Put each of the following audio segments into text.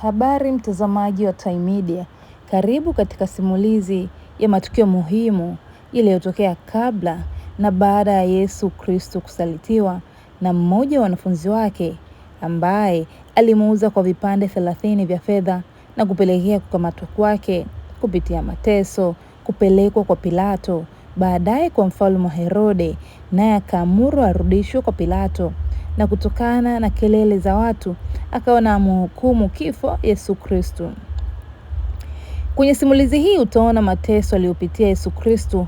Habari mtazamaji wa Time Media, karibu katika simulizi ya matukio muhimu yaliyotokea kabla na baada ya Yesu Kristo kusalitiwa na mmoja wa wanafunzi wake ambaye alimuuza kwa vipande 30 vya fedha na kupelekea kukamatwa kwake kupitia mateso, kupelekwa kwa Pilato, baadaye kwa mfalme Herode, naye akaamuru arudishwe kwa Pilato, na kutokana na kelele za watu akawa na mhukumu kifo Yesu Kristo. Kwenye simulizi hii utaona mateso aliyopitia Yesu Kristo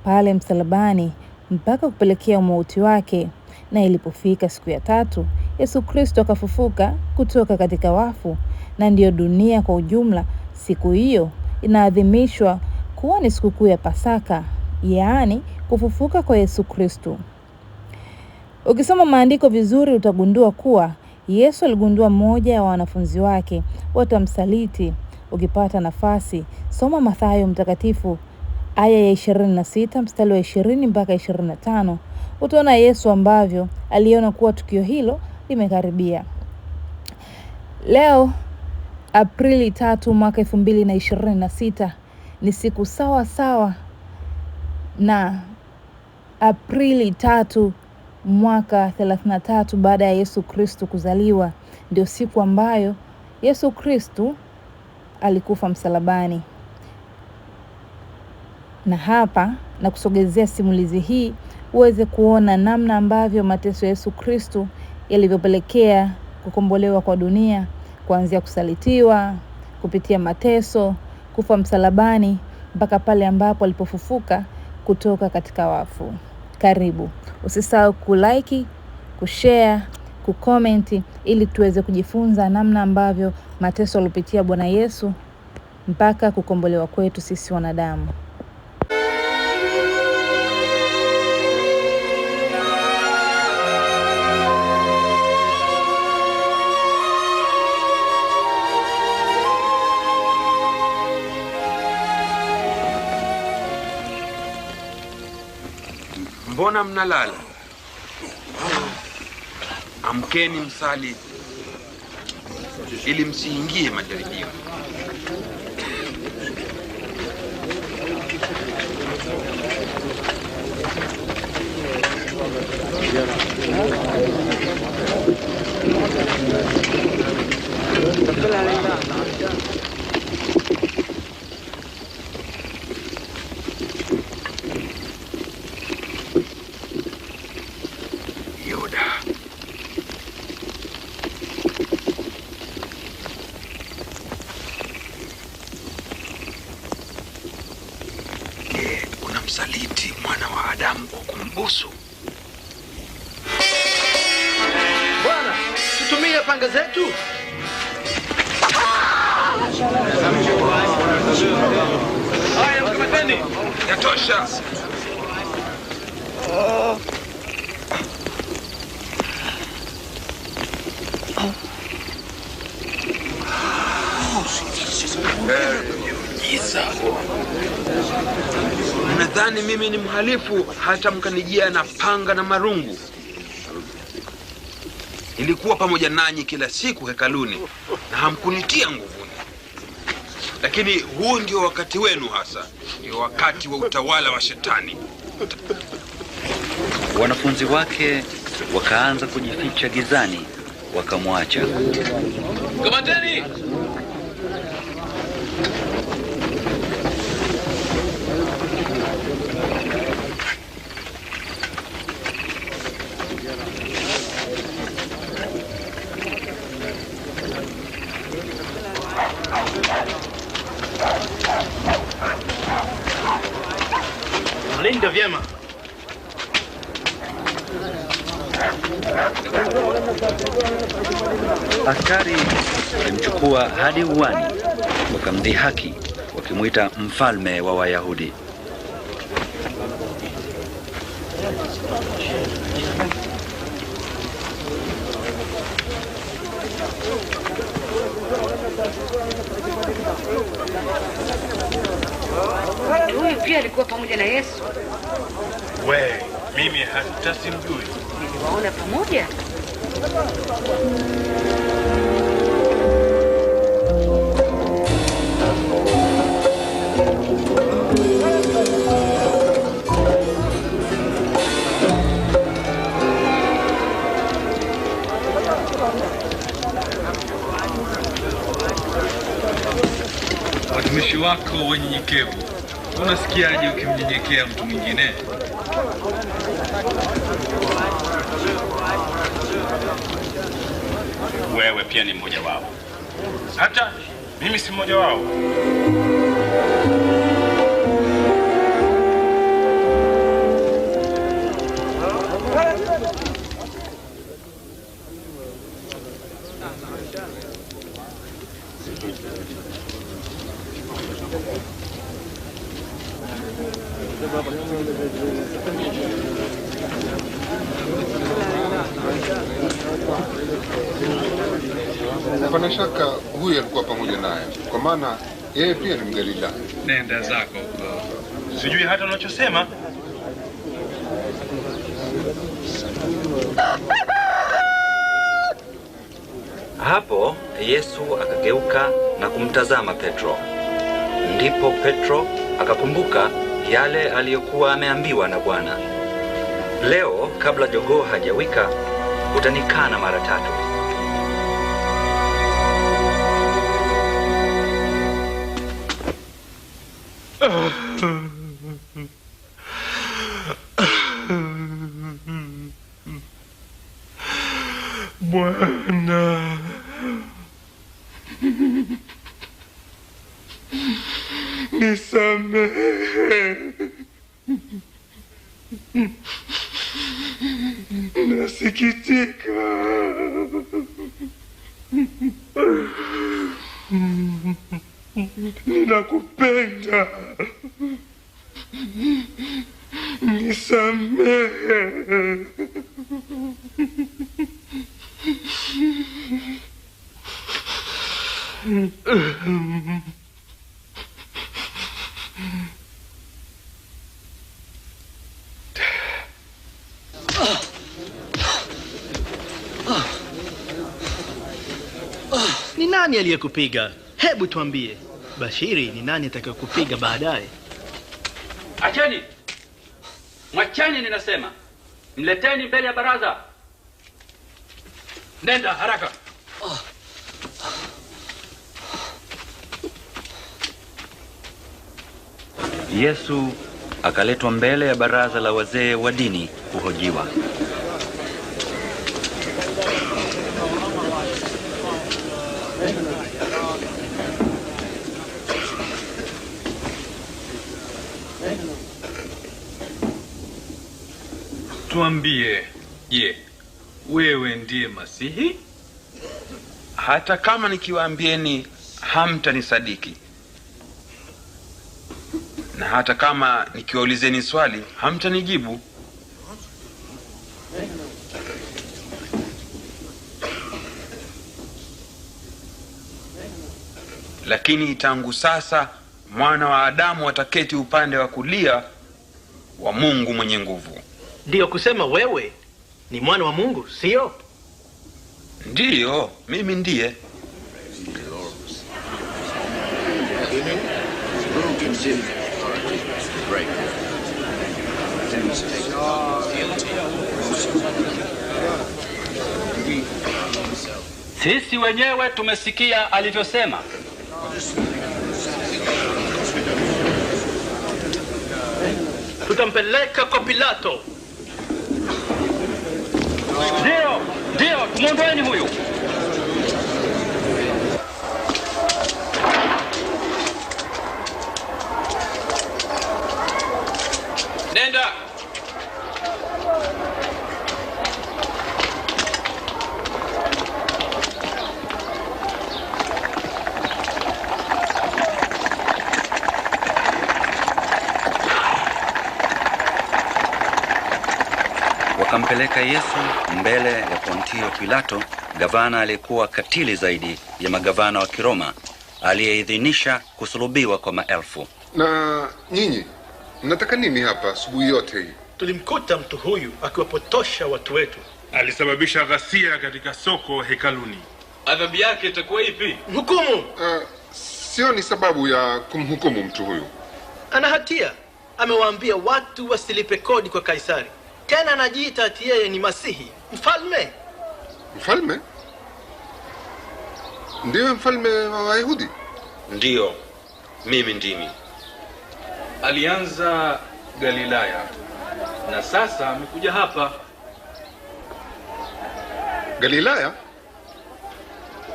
pale msalabani mpaka kupelekea mauti wake, na ilipofika siku ya 3 Yesu Kristo akafufuka kutoka katika wafu, na ndiyo dunia kwa ujumla siku hiyo inaadhimishwa kuwa ni sikukuu ya Pasaka, yaani kufufuka kwa Yesu Kristo. Ukisoma maandiko vizuri utagundua kuwa Yesu aligundua mmoja wa wanafunzi wake watamsaliti. Ukipata nafasi, soma Mathayo mtakatifu aya ya 26 mstari wa 20 mpaka 25. Utaona Yesu ambavyo aliona kuwa tukio hilo limekaribia. Leo Aprili 3 mwaka 2026 ni siku sawa na Aprili 3 mwaka 33 baada ya Yesu Kristo kuzaliwa. Ndio siku ambayo Yesu Kristo alikufa msalabani. Na hapa na kusogezea simulizi hii uweze kuona namna ambavyo mateso ya Yesu Kristo yalivyopelekea kukombolewa kwa dunia, kuanzia kusalitiwa, kupitia mateso, kufa msalabani mpaka pale ambapo alipofufuka kutoka katika wafu. Karibu. Usisahau kulike, kushare, kucomment ili tuweze kujifunza namna ambavyo mateso aliyopitia Bwana Yesu mpaka kukombolewa kwetu sisi wanadamu. Mbona mnalala? Amkeni msali ili msiingie majaribio. Unamsaliti mwana wa Adamu kwa kumbusu. Bwana, tutumie panga zetu. Haya, mkamateni. Yatosha. Mnadhani mimi ni mhalifu hata mkanijia na panga na marungu? Nilikuwa pamoja nanyi kila siku hekaluni na hamkunitia nguvuni. Lakini huu ndio wakati wenu hasa, ndio wakati wa utawala wa Shetani. Wanafunzi wake wakaanza kujificha gizani, wakamwacha. Kamateni! Mlinda vyema. Askari walimchukua hadi uwani, wakamdhihaki wakimuita mfalme wa Wayahudi. Huyu pia alikuwa pamoja na Yesu. Mimi hata simjui. Niliwaona pamoja. watumishi wako wanyenyekevu. Unasikiaje ukimnyenyekea mtu mwingine? Wewe pia ni mmoja wao. Hata mimi si mmoja wao. Hapana shaka huyu alikuwa pamoja naye, kwa maana yeye pia ni Mgalilaya. Nenda zako huko. Sijui hata unachosema. Hapo Yesu akageuka na kumtazama Petro. Ndipo Petro akakumbuka yale aliyokuwa ameambiwa na Bwana. Leo kabla jogoo hajawika utanikana mara 3. Bwana, nisamehe. Nasikitika. Ninakupenda. Nisamehe. Ni nani aliyekupiga? Hebu tuambie. Bashiri, ni nani atakayokupiga baadaye? Acheni! Mwacheni ninasema. Mleteni mbele ya baraza. Nenda haraka. Yesu akaletwa mbele ya baraza la wazee wa dini kuhojiwa. Tuambie, je, wewe ndiye Masihi? Hata kama nikiwaambieni hamtanisadiki, na hata kama nikiwaulizeni swali hamtanijibu. Lakini tangu sasa mwana wa Adamu ataketi upande wa kulia wa Mungu mwenye nguvu. Ndiyo kusema wewe ni mwana wa Mungu, sio? Ndiyo, mimi ndiye. Sisi wenyewe tumesikia alivyosema. Tutampeleka kwa Pilato. Ndio, tumuondoeni huyu. Nenda. Wakampeleka Yesu mbele ya Pontio Pilato, gavana aliyekuwa katili zaidi ya magavana wa Kiroma, aliyeidhinisha kusulubiwa kwa maelfu. Na nyinyi mnataka nini hapa asubuhi yote hii? Tulimkuta mtu huyu akiwapotosha watu wetu. Alisababisha ghasia katika soko hekaluni. Adhabu yake itakuwa ipi? Hukumu. Sioni sababu ya kumhukumu mtu huyu. Ana hatia. Amewaambia watu wasilipe kodi kwa Kaisari. Tena anajiita ati yeye ni Masihi, mfalme. Mfalme? Ndiye mfalme wa Wayahudi? Ndiyo. Mimi ndimi. Alianza Galilaya na sasa amekuja hapa. Galilaya?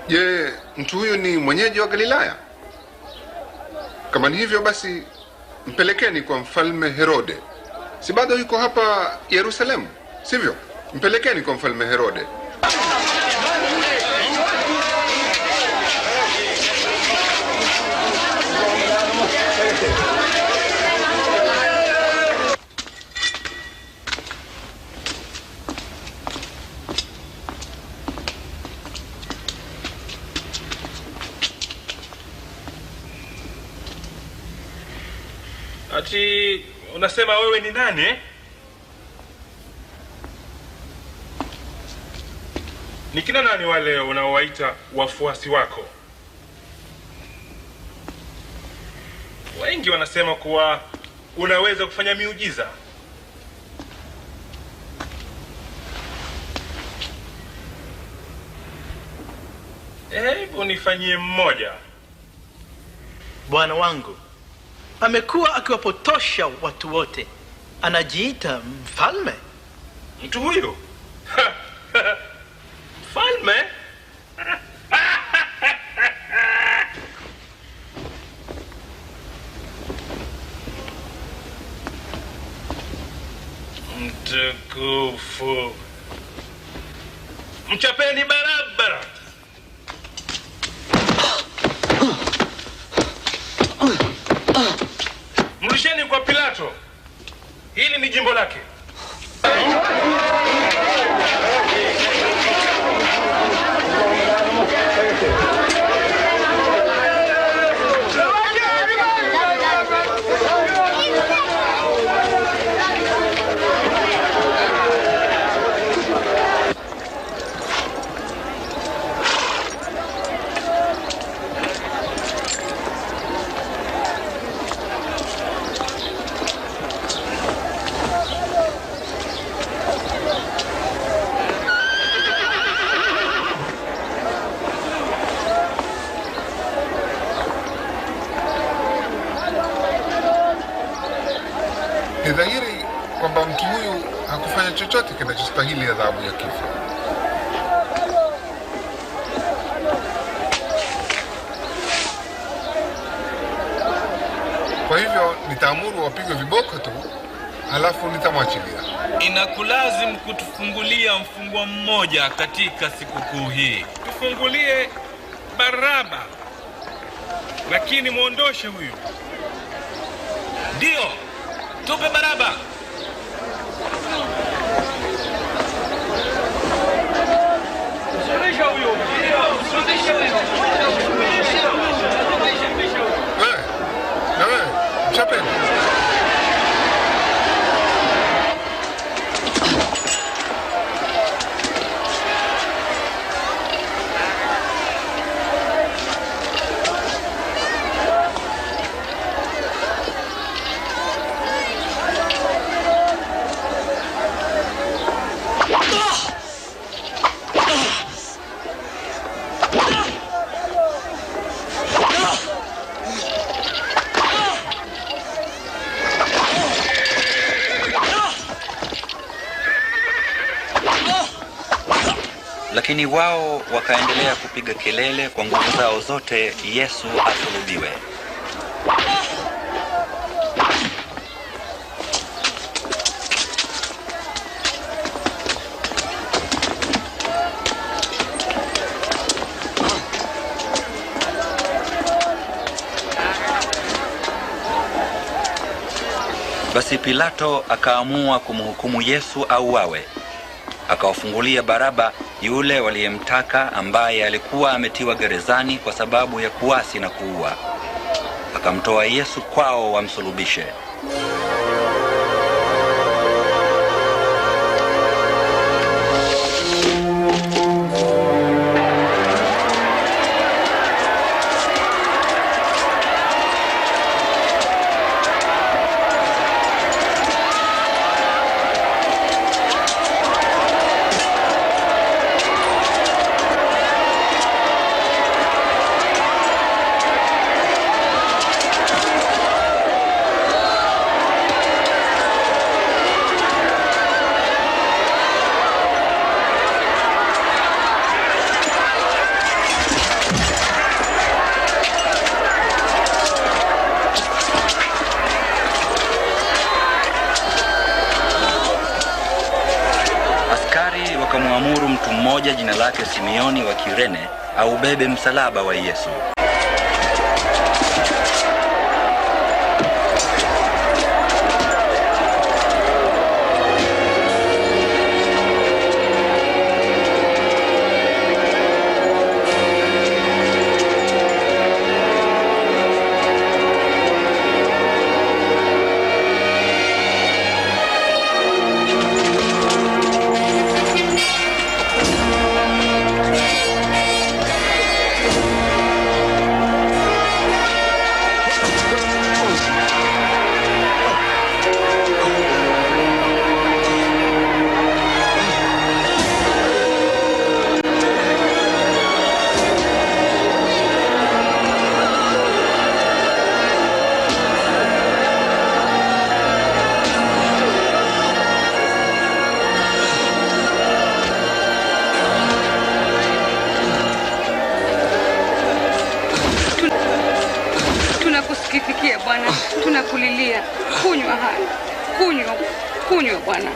Je, mtu huyu ni mwenyeji wa Galilaya? Kama ni hivyo basi mpelekeni kwa mfalme Herode. Si bado yuko hapa Yerusalemu, sivyo? Mpelekeni kwa mfalme Herode. Ati unasema wewe ni nani? Ni kina nani wale unaowaita wafuasi wako? Wengi wanasema kuwa unaweza kufanya miujiza. Hebu nifanyie mmoja. Bwana wangu amekuwa akiwapotosha watu wote. Anajiita mfalme. Mtu huyo? Mfalme? Mtukufu. Mchapeni barabara. Mrusheni kwa Pilato. Hili ni jimbo lake. Ni dhahiri kwamba mtu huyu hakufanya chochote kinachostahili adhabu ya kifo. Kwa hivyo nitaamuru wapigwe viboko tu, halafu nitamwachilia. Inakulazimu kutufungulia mfungwa mmoja katika sikukuu hii. Tufungulie Baraba. Lakini muondoshe huyu. Ndio, tupe Baraba. Msulubisha huyu. Msulubisha huyu. Wewe, na wewe, mchapeni. Lakini wao wakaendelea kupiga kelele kwa nguvu zao zote, Yesu asulubiwe. Basi Pilato akaamua kumhukumu Yesu auawe. Akawafungulia Baraba, yule waliyemtaka, ambaye alikuwa ametiwa gerezani kwa sababu ya kuasi na kuua. Akamtoa Yesu kwao wamsulubishe. mmoja jina lake Simeoni wa Kirene aubebe msalaba wa Yesu. Tunakusikitikia Bwana, tunakulilia. Kunywa haya. Kunywa Bwana.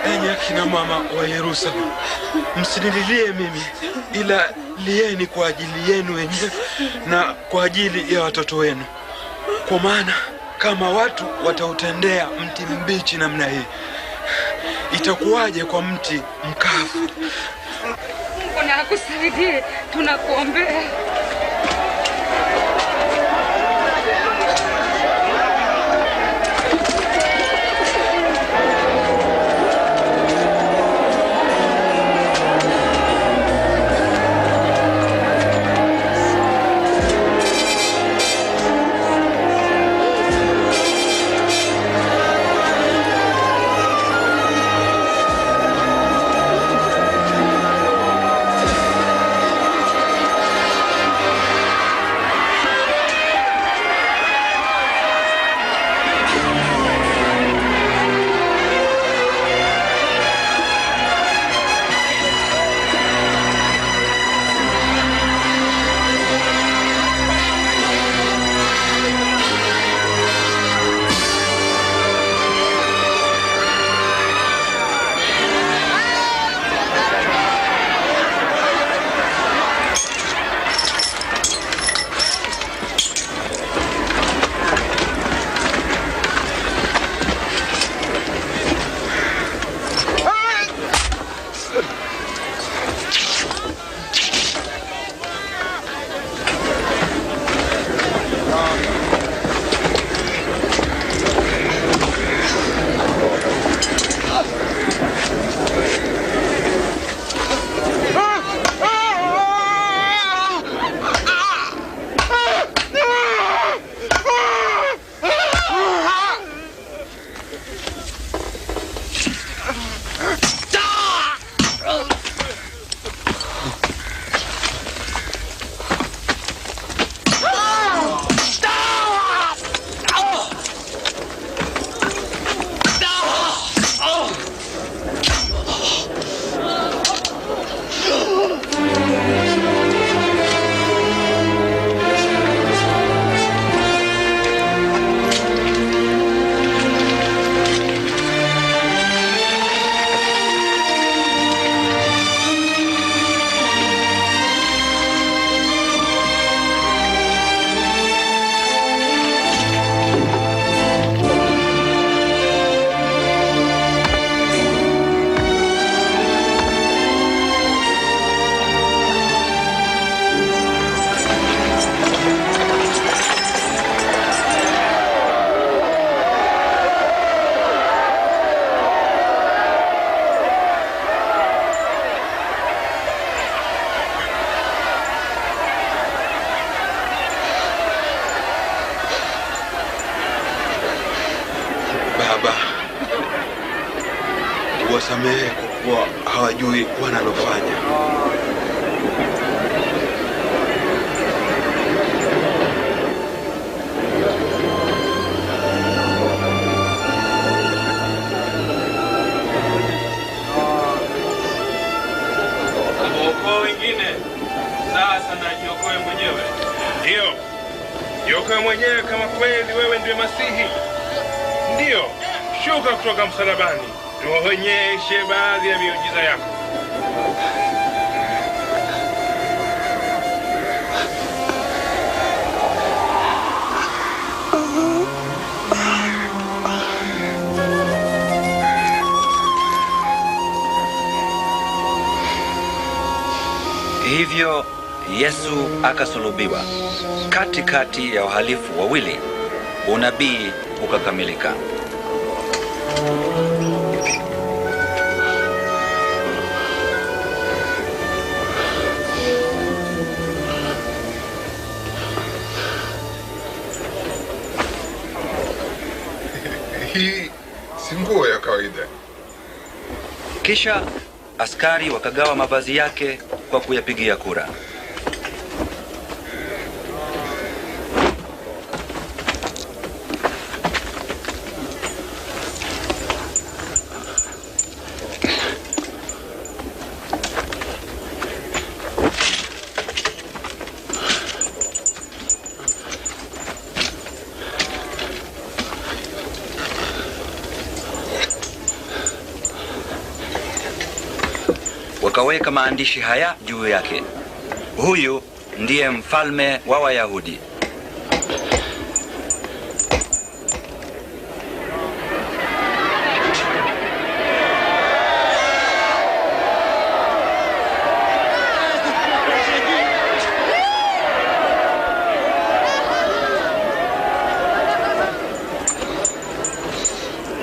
Enyi akina mama wa Yerusalemu, msinililie mimi, ila lieni kwa ajili yenu wenyewe na kwa ajili ya watoto wenu. Kwa maana kama watu watautendea mti mbichi namna hii, itakuwaje kwa mti mkavu? Mungu na akusaidie, tunakuombea. Wasamehe kwa kuwa hawajui wanalofanya. Waokoe wengine, sasa na jiokoe mwenyewe. Ndio, jiokoe mwenyewe kama kweli wewe ndiye Masihi. Ndio, Shuka kutoka msalabani, tuonyeshe baadhi ya miujiza yako. Hivyo Yesu akasulubiwa katikati ya wahalifu wawili, unabii ukakamilika. Hii si nguo ya kawaida. Kisha askari wakagawa mavazi yake kwa kuyapigia kura. Wakaweka maandishi haya juu yake: huyu ndiye mfalme wa Wayahudi.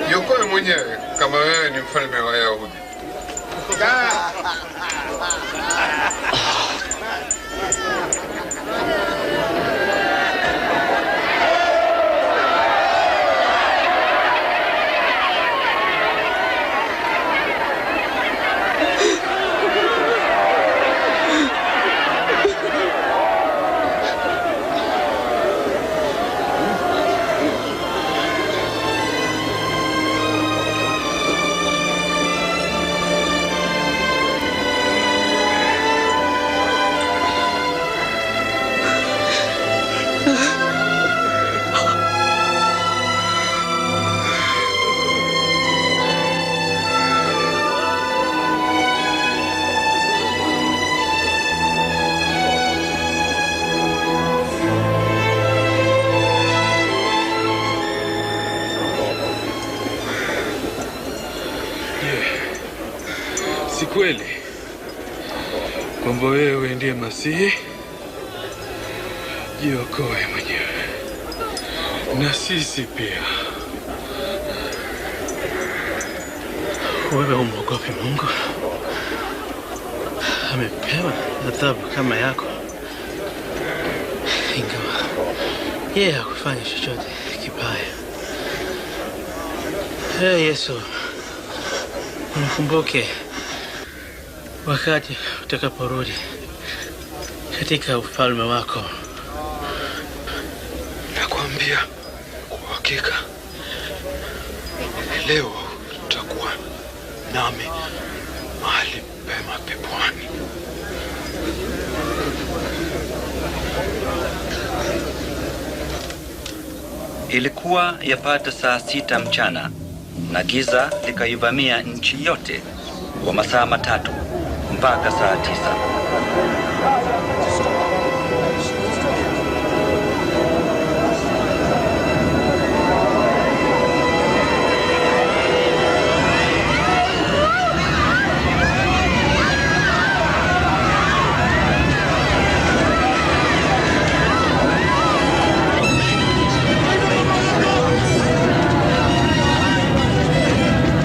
Jiokoe mwenyewe kama wewe ni mfalme wa Wayahudi. Si kweli kwamba wewe ndiye Masihi? Jiokoe mwenyewe na sisi pia. Wewe umwogopi Mungu? Amepewa adhabu kama yako, ingawa yeye hakufanya chochote kibaya. Yesu, unikumbuke wakati utakaporudi katika ufalme wako. Nakwambia kwa hakika leo utakuwa nami mahali pema peponi. Ilikuwa yapata saa 6 mchana na giza likaivamia nchi yote kwa masaa 3 mpaka saa 9.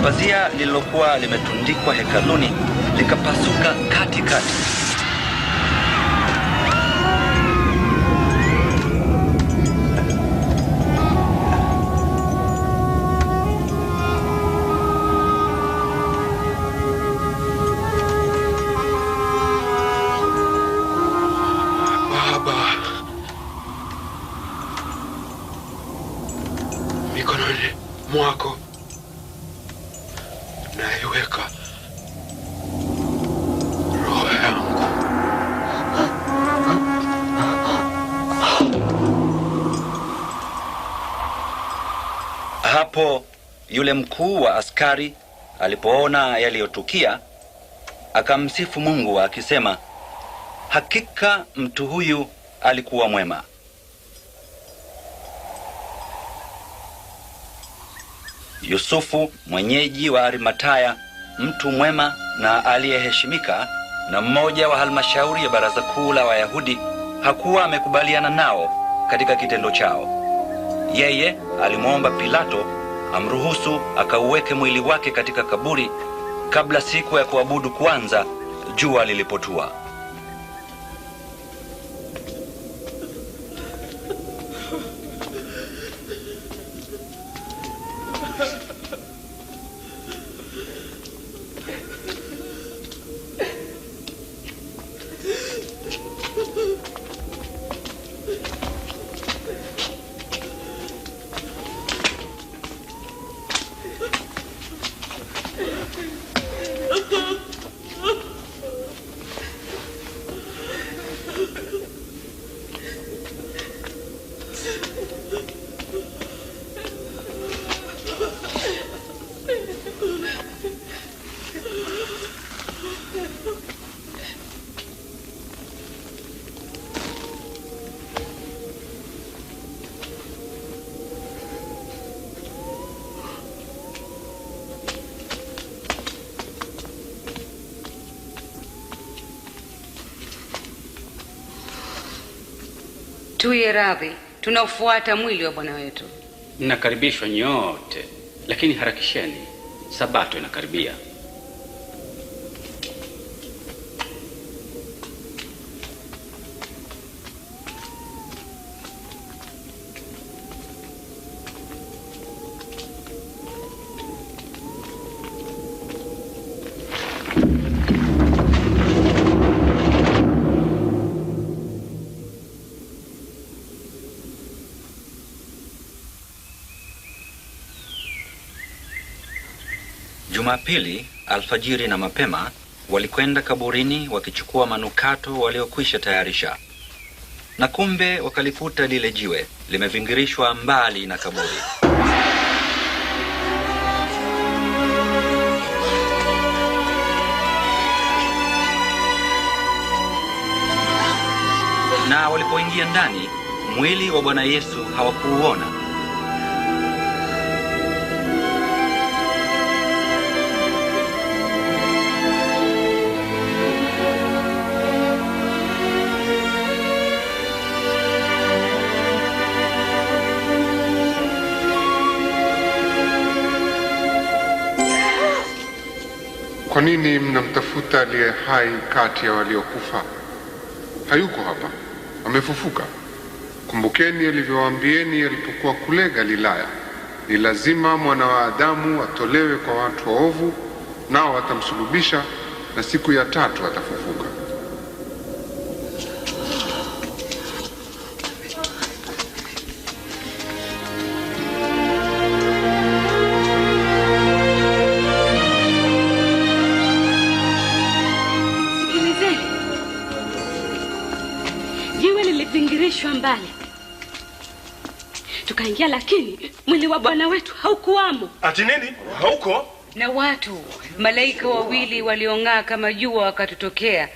Pazia lililokuwa limetundikwa hekaluni likapasuka katikati. Baba, mikononi mwako naiweka roho yangu. Hapo yule mkuu wa askari alipoona yaliyotukia, akamsifu Mungu akisema, hakika mtu huyu alikuwa mwema. Yusufu, mwenyeji wa Arimataya, mtu mwema na aliyeheshimika na mmoja wa halmashauri ya baraza kuu la Wayahudi, hakuwa amekubaliana nao katika kitendo chao. Yeye alimwomba Pilato amruhusu akauweke mwili wake katika kaburi kabla siku ya kuabudu kuanza, jua lilipotua. Tuye radhi, tunaufuata mwili wa Bwana wetu. Mnakaribishwa nyote, lakini harakisheni, Sabato inakaribia. Jumapili alfajiri na mapema walikwenda kaburini wakichukua manukato waliokwisha tayarisha. Na kumbe wakalikuta lile jiwe limevingirishwa mbali na kaburi. Na walipoingia ndani, mwili wa Bwana Yesu hawakuuona. Kwa nini mnamtafuta aliye hai kati ya waliokufa? Hayuko hapa, amefufuka. Kumbukeni alivyowaambieni alipokuwa kule Galilaya, ni lazima mwana wa Adamu atolewe kwa watu waovu, nao watamsulubisha, na siku ya tatu atafufuka. Mbali tukaingia, lakini mwili wa Bwana wetu haukuwamo. Ati nini? Hauko? Na watu malaika wawili waliong'aa kama jua wakatutokea,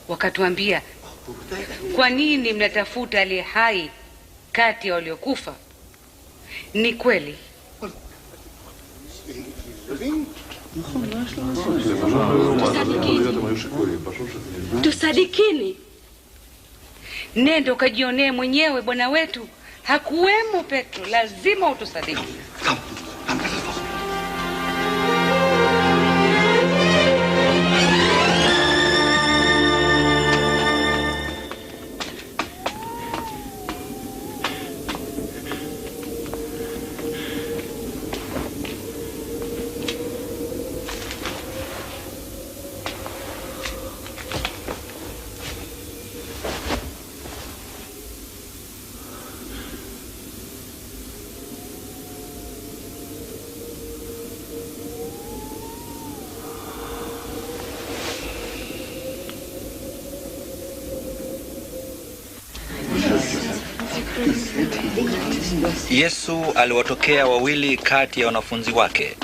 wakatuambia, kwa nini mnatafuta aliye hai kati ya waliokufa? Ni kweli tusadikini. Nenda ukajionee mwenyewe, Bwana wetu hakuwemo. Petro, lazima utusadiki. Yesu aliwatokea wawili kati ya wanafunzi wake,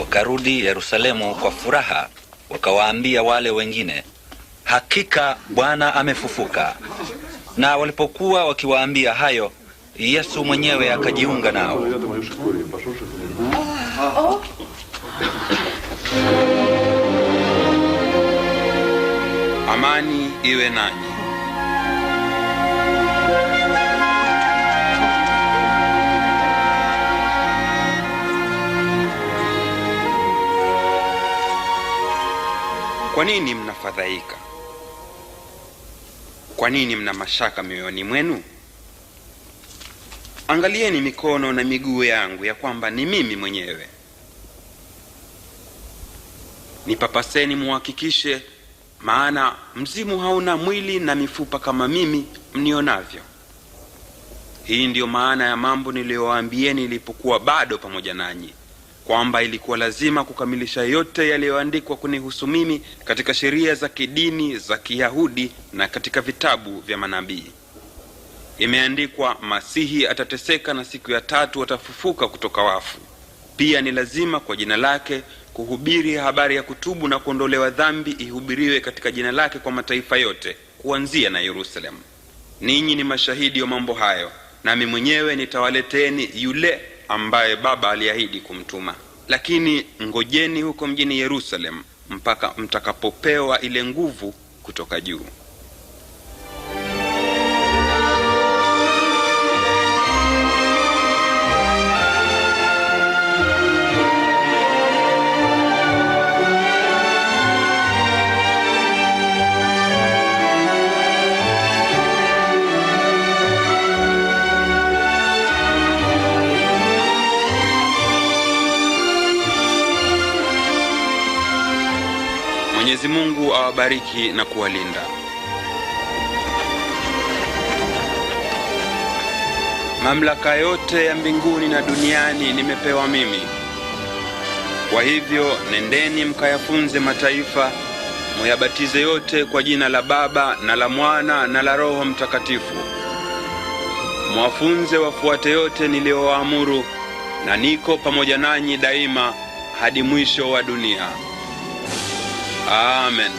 wakarudi Yerusalemu kwa furaha, wakawaambia wale wengine, hakika Bwana amefufuka. Na walipokuwa wakiwaambia hayo, Yesu mwenyewe akajiunga nao. Amani iwe nanyi. Kwa nini mnafadhaika? Kwa nini mna mashaka mioyoni mwenu? Angalieni mikono na miguu yangu ya kwamba ni mimi mwenyewe. Nipapaseni muhakikishe, maana mzimu hauna mwili na mifupa kama mimi mnionavyo. Hii ndiyo maana ya mambo niliyowaambieni nilipokuwa bado pamoja nanyi, kwamba ilikuwa lazima kukamilisha yote yaliyoandikwa kunihusu mimi katika sheria za kidini za Kiyahudi na katika vitabu vya manabii. Imeandikwa, Masihi atateseka na siku ya tatu atafufuka kutoka wafu. Pia ni lazima kwa jina lake kuhubiri habari ya kutubu na kuondolewa dhambi ihubiriwe katika jina lake kwa mataifa yote, kuanzia na Yerusalemu. Ninyi ni mashahidi wa mambo hayo, nami mwenyewe nitawaleteni yule ambaye Baba aliahidi kumtuma. Lakini ngojeni huko mjini Yerusalemu mpaka mtakapopewa ile nguvu kutoka juu. Mwenyezi Mungu awabariki na kuwalinda. Mamlaka yote ya mbinguni na duniani nimepewa mimi. Kwa hivyo nendeni mkayafunze mataifa, muyabatize yote kwa jina la Baba na la Mwana na la Roho Mtakatifu. Mwafunze wafuate yote niliyowaamuru, na niko pamoja nanyi daima hadi mwisho wa dunia. Amen.